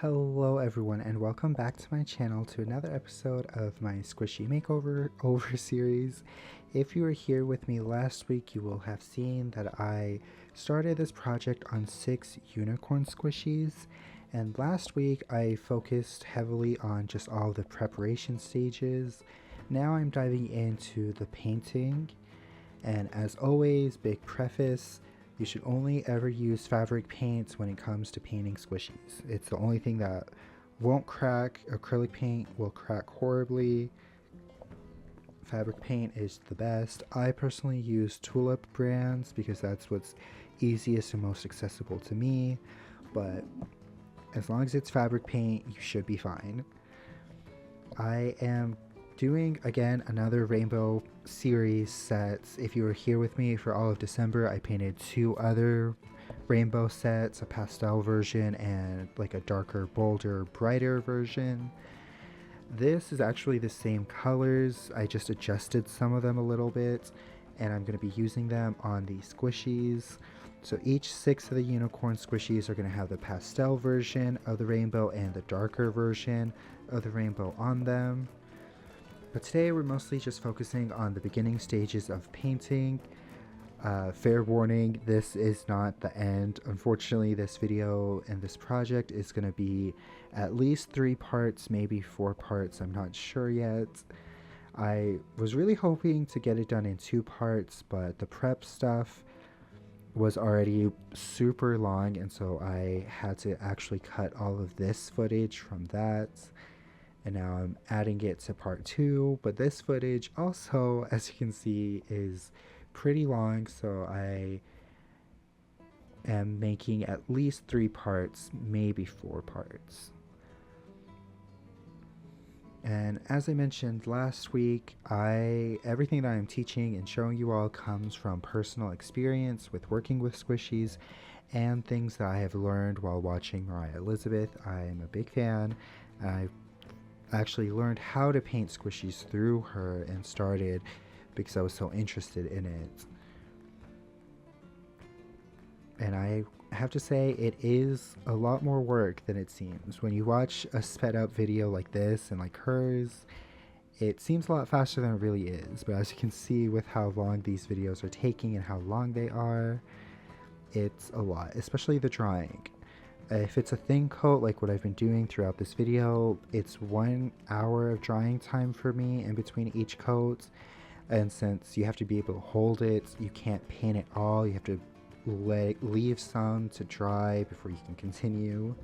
Hello everyone and welcome back to my channel to another episode of my Squishy Makeover series. If you were here with me last week, you will have seen that I started this project on 6 unicorn squishies, and last week I focused heavily on just all the preparation stages. Now I'm diving into the painting, and as always, big preface, you should only ever use fabric paints when it comes to painting squishies. It's the only thing that won't crack. Acrylic paint will crack horribly. Fabric paint is the best. I personally use Tulip brands because that's what's easiest and most accessible to me, but as long as it's fabric paint, you should be fine. I am doing again another rainbow series sets. If you were here with me for all of December, I painted 2 other rainbow sets, a pastel version and like a darker, bolder, brighter version. This is actually the same colors, I just adjusted some of them a little bit, and I'm going to be using them on the squishies. So each 6 of the unicorn squishies are going to have the pastel version of the rainbow and the darker version of the rainbow on them. But today we're mostly just focusing on the beginning stages of painting. Fair warning, this is not the end. Unfortunately, this video and this project is going to be at least 3 parts, maybe 4 parts, I'm not sure yet. I was really hoping to get it done in 2 parts, but the prep stuff was already super long, and so I had to actually cut all of this footage from that. And now I'm adding it to part 2, but this footage also, as you can see, is pretty long, so I am making at least 3 parts, maybe 4 parts. And as I mentioned last week, everything that I'm teaching and showing you all comes from personal experience with working with squishies and things that I have learned while watching Mariah Elizabeth. I'm a big fan. I actually learned how to paint squishies through her and started because I was so interested in it. And I have to say, it is a lot more work than it seems. When you watch a sped up video like this and like hers, it seems a lot faster than it really is. But as you can see with how long these videos are taking and how long they are, it's a lot, especially the drawing. If it's a thin coat like what I've been doing throughout this video, it's 1 hour of drying time for me in between each coat. And since you have to be able to hold it, you can't paint it all. You have to leave some to dry before you can continue.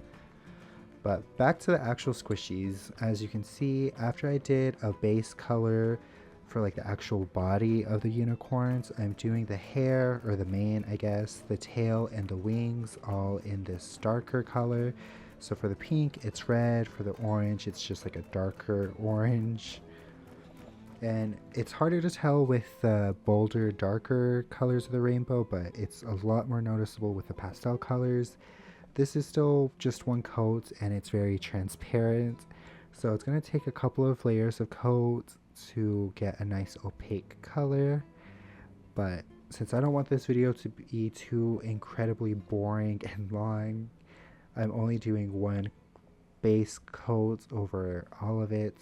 But back to the actual squishies. As you can see, after I did a base color for like the actual body of the unicorns, I'm doing the hair, or the mane I guess, the tail and the wings all in this darker color. So for the pink it's red, for the orange it's just like a darker orange. And it's harder to tell with the bolder, darker colors of the rainbow, but it's a lot more noticeable with the pastel colors. This is still just 1 coat and it's very transparent, so it's going to take a couple of layers of coat to get a nice opaque color. But since I don't want this video to be too incredibly boring and long, I'm only doing 1 base coat over all of it,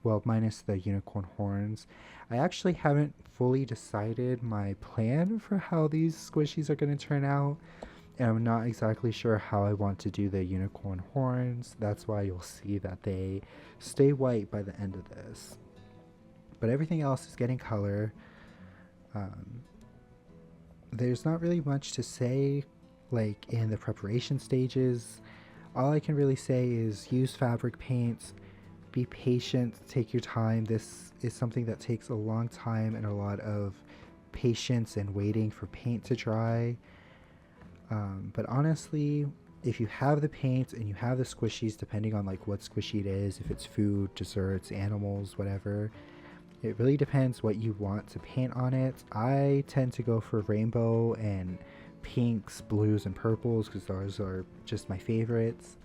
well, minus the unicorn horns. I actually haven't fully decided my plan for how these squishies are going to turn out, and I'm not exactly sure how I want to do the unicorn horns. That's why you'll see that they stay white by the end of this. But everything else is getting color. There's not really much to say like in the preparation stages. All I can really say is use fabric paints, be patient, take your time. This is something that takes a long time and a lot of patience and waiting for paint to dry. But honestly, if you have the paint and you have the squishies, depending on like what squishy it is, if it's food, desserts, animals, whatever, it really depends what you want to paint on it. I tend to go for rainbow and pinks, blues, and purples because those are just my favorites.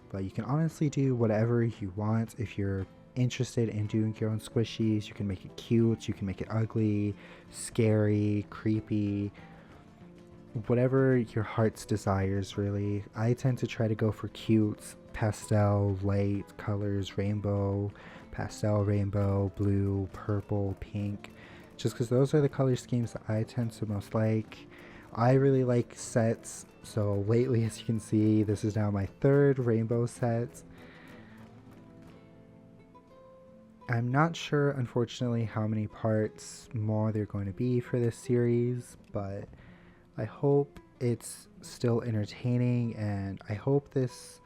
But you can honestly do whatever you want. If you're interested in doing your own squishies, you can make it cute, you can make it ugly, scary, creepy, whatever your heart's desires, really. I tend to try to go for cute pastel, light colors, rainbow, pastel, rainbow, blue, purple, pink, just because those are the color schemes that I tend to most like. I really like sets, so lately, as you can see, this is now my third rainbow set. I'm not sure, unfortunately, how many parts more there are going to be for this series, but I hope it's still entertaining, and I hope this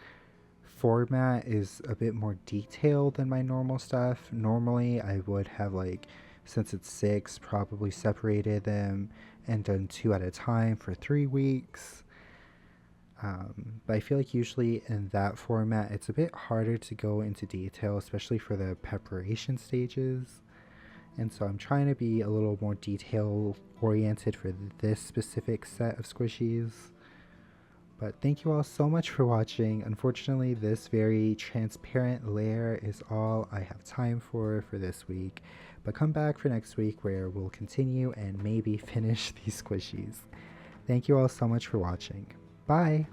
format is a bit more detailed than my normal stuff. Normally, I would have, like, since it's 6, probably separated them and done 2 at a time for 3 weeks. But I feel like usually in that format, it's a bit harder to go into detail, especially for the preparation stages. And so I'm trying to be a little more detail oriented for this specific set of squishies. But thank you all so much for watching. Unfortunately, this very transparent layer is all I have time for this week. But come back for next week where we'll continue and maybe finish these squishies. Thank you all so much for watching. Bye!